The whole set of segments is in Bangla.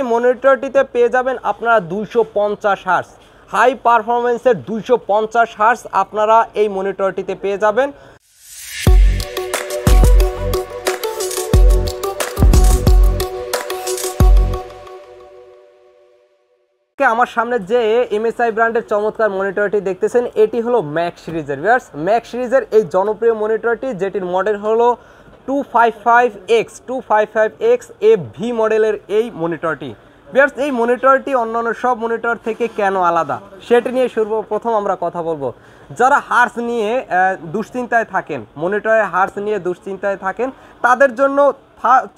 এই মনিটরটিতে পেয়ে যাবেন আপনারা 250 হার্টজ হাই পারফরমেন্সের 250 হার্টজ আপনারা এই মনিটরটিতে পেয়ে যাবেন। আমার সামনে যে MSI ব্র্যান্ডের চমৎকার মনিটরটি দেখতেছেন এটি হলো ম্যাক্স সিরিজের। ভিউয়ার্স, ম্যাক্স সিরিজের এই জনপ্রিয় মনিটরটি যেটির মডেল হলো 255X FV মডেলের এই মনিটরটি। ভিউয়ার্স, এই মনিটরটি অন্যান্য সব মনিটর থেকে কেন আলাদা সেটি নিয়ে সর্বপ্রথম আমরা কথা বলবো। যারা হার্টজ নিয়ে দুশ্চিন্তায় থাকেন, মনিটরের হার্টজ নিয়ে দুশ্চিন্তায় থাকেন, তাদের জন্য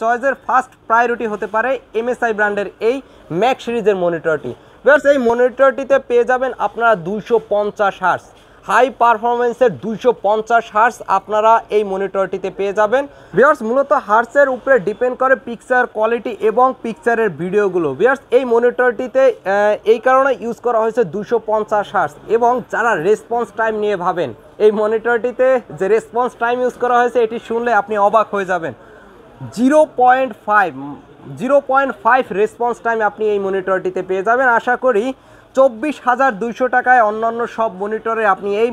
চয়েসের ফার্স্ট প্রায়োরিটি হতে পারে MSI ব্র্যান্ডের এই ম্যাক্স সিরিজের মনিটরটি। ভিউয়ার্স, এই মনিটরটিতে পেয়ে যাবেন আপনারা 250 হার্টজ হাই পারফরমেন্সের 250 হার্টজ আপনারা এই মনিটরটিতে পেয়ে যাবেন। ভিউয়ার্স, মূলত হার্টসের উপরে ডিপেন্ড করে পিকচার কোয়ালিটি এবং পিকচারের ভিডিওগুলো। ভিউয়ার্স, এই মনিটরটিতে এই কারণে ইউজ করা হয়েছে 250 হার্টজ। এবং যারা রেসপন্স টাইম নিয়ে ভাবেন, এই মনিটরটিতে যে রেসপন্স টাইম ইউজ করা হয়েছে এটি শুনলে আপনি অবাক হয়ে যাবেন। 0.5 রেসপন্স টাইম আপনি এই মনিটরটিতে পেয়ে যাবেন। আশা করি 24,200 টাকায় অন্যান্য সব মনিটরে আপনি এই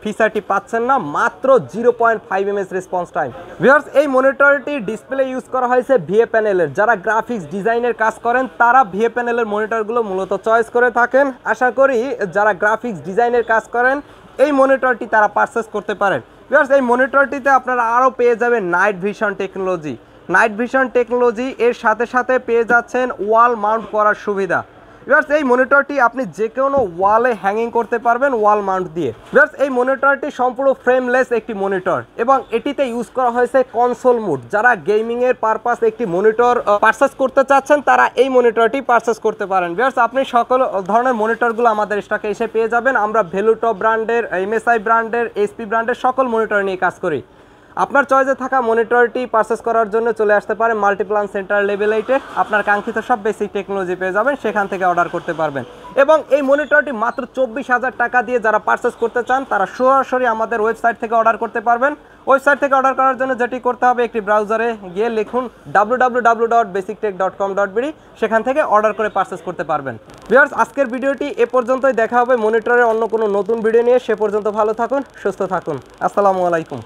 ফিচারটি পাচ্ছেন না, মাত্র 0.5 ms রেসপন্স টাইম। ভিউয়ার্স, এই মনিটরটি ডিসপ্লে ইউজ করা হয়েছে VA প্যানেলের। যারা গ্রাফিক্স ডিজাইনের কাজ করেন তারা VA প্যানেলের মনিটরগুলো মূলত চয়েস করে থাকেন। আশা করি যারা গ্রাফিক্স ডিজাইনের কাজ করেন এই মনিটরটি তারা পারচেস করতে পারেন। ভিউয়ার্স, এই মনিটরটিতে আপনারা আরও পেয়ে যাবেন নাইট ভিশন টেকনোলজি। এর সাথে সাথে পেয়ে যাচ্ছেন ওয়াল মাউন্ট করার সুবিধা। ভিউয়ার্স, এই মনিটরটি আপনি যে কোনো ওয়ালে হ্যাঙ্গিং করতে পারবেন ওয়াল মাউন্ট দিয়ে। ভিউয়ার্স, এই মনিটরটি সম্পূর্ণ ফ্রেমলেস একটি মনিটর এবং এটিতে ইউজ করা হয়েছে কনসোল মোড। যারা গেমিংয়ের পারপাস একটি মনিটর পারচেস করতে চাচ্ছেন তারা এই মনিটরটি পারচেস করতে পারেন। ভিউয়ার্স, আপনি সকল ধরনের মনিটরগুলো আমাদের স্টকে এসে পেয়ে যাবেন। আমরা ভ্যালুটপ ব্র্যান্ডের, MSI ব্র্যান্ডের, HP ব্র্যান্ডের সকল মনিটর নিয়ে কাজ করি। আপনার চয়েসে থাকা মনিটরটি পারচেস করার জন্য চলে আসতে পারে মাল্টিপ্লান সেন্টার লেভেল 8-এ। আপনার কাঙ্ক্ষিত সব বেসিক টেকনোলজি পেয়ে যাবেন, সেখান থেকে অর্ডার করতে পারবেন। এবং এই মনিটরটি মাত্র 24,000 টাকা দিয়ে যারা পারচেস করতে চান তারা সরাসরি আমাদের ওয়েবসাইট থেকে অর্ডার করতে পারবেন। ওয়েবসাইট থেকে অর্ডার করার জন্য যেটি করতে হবে, একটি ব্রাউজারে গিয়ে লিখুন www.basictech.com.bd, সেখান থেকে অর্ডার করে পারচেস করতে পারবেন। ভিউয়ার্স, আজকের ভিডিওটি এ পর্যন্তই। দেখা হবে মনিটরের অন্য কোনো নতুন ভিডিও নিয়ে। সে পর্যন্ত ভালো থাকুন, সুস্থ থাকুন। আসসালামু আলাইকুম।